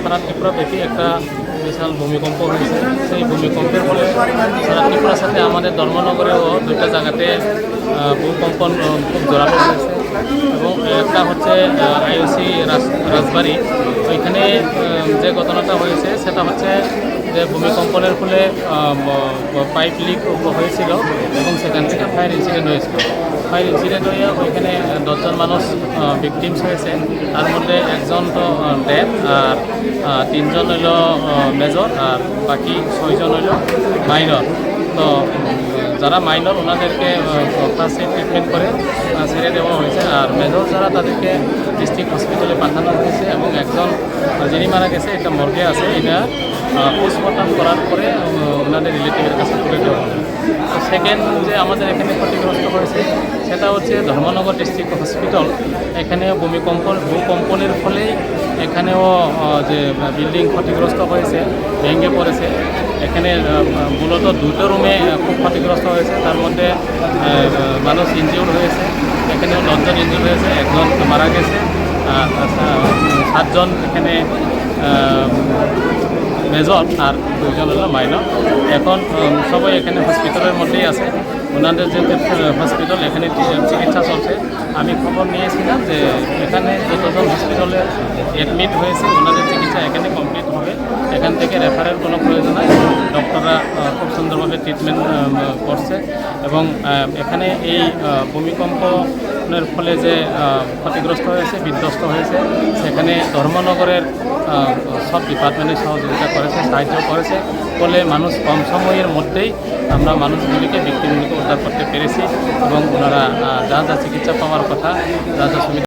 সারা ত্রিপুরাব্যাপী একটা বিশাল ভূমিকম্প হয়েছে। সেই ভূমিকম্পের ফলে সারা ত্রিপুরার সাথে আমাদের ধর্মনগরেও দুইটা জায়গাতে ভূকম্পন খুব জোরালো হয়েছে। এবং একটা হচ্ছে আইওসি রাজবাড়ি, ওইখানে যে ঘটনাটা হয়েছে সেটা হচ্ছে যে ভূমিকম্পনের ফলে পাইপ লিক হয়েছিল এবং সেখান থেকে ফায়ার ইনসিডেন্ট হয়েছিল। ফায়ার ইনসিডেন্ট হয়ে ওইখানে 10 জন মানুষ ভিকটিমস হয়েছে। তার মধ্যে একজন তো ডেথ, আর 3 জন হইল মেজর, আর বাকি 6 জন হইল মাইনর। তো যারা মাইনর ওনাদেরকে ফার্স্ট এড ট্রিটমেন্ট করে ছেড়ে দেওয়া হয়েছে, আর মেজর যারা তাদেরকে ডিস্ট্রিক্ট হসপিটালে পাঠানো হয়েছে। এবং একজন যিনি মারা গেছে এটা মর্গে আছে, এটা পোস্টমর্টম করার পরে ওনাদের রিলেটিভের কাছে তুলে দেওয়া হবে। তো সেকেন্ড যে আমাদের এখানে ক্ষতিগ্রস্ত হয়েছে সেটা হচ্ছে ধর্মনগর ডিস্ট্রিক্ট হসপিটাল। এখানে ভূকম্পনের ফলেই এখানেও যে বিল্ডিং ক্ষতিগ্রস্ত হয়েছে, ভেঙে পড়েছে। এখানে মূলত 2টো রুমে খুব ক্ষতিগ্রস্ত হয়েছে, তার মধ্যে মানুষ ইনজিউর্ড হয়েছে। এখানেও 10 জন ইনজিউর্ড হয়েছে, একজন মারা গেছে, 7 জন এখানে মেজর, আর 2 জন হলো মাইনর। এখন সবাই এখানে হসপিটালের মধ্যেই আছে। ওনাদের যে হসপিটাল এখানে চিকিৎসা চলছে। আমি খবর নিয়েছিলাম যে এখানে যতজন হসপিটালে অ্যাডমিট হয়েছে ওনাদের চিকিৎসা এখানে কমপ্লিট হবে, এখান থেকে রেফারের কোনো প্রয়োজন নাই। ডক্টররা খুব সুন্দরভাবে ট্রিটমেন্ট করছে। এবং এখানে এই ভূমিকম্পনের ফলে যে ক্ষতিগ্রস্ত হয়েছে, বিধ্বস্ত হয়েছে, সেখানে ধর্মনগরের সব ডিপার্টমেন্টের সহযোগিতা করেছে, সাহায্য করেছে। ফলে মানুষ কম সময়ের মধ্যেই আমরা মানুষগুলিকে, ভিক্টিমগুলিকে উদ্ধার করতে পেরেছি। এবং ওনারা যা যা চিকিৎসা পাওয়ার কথা, যা যা সুবিধা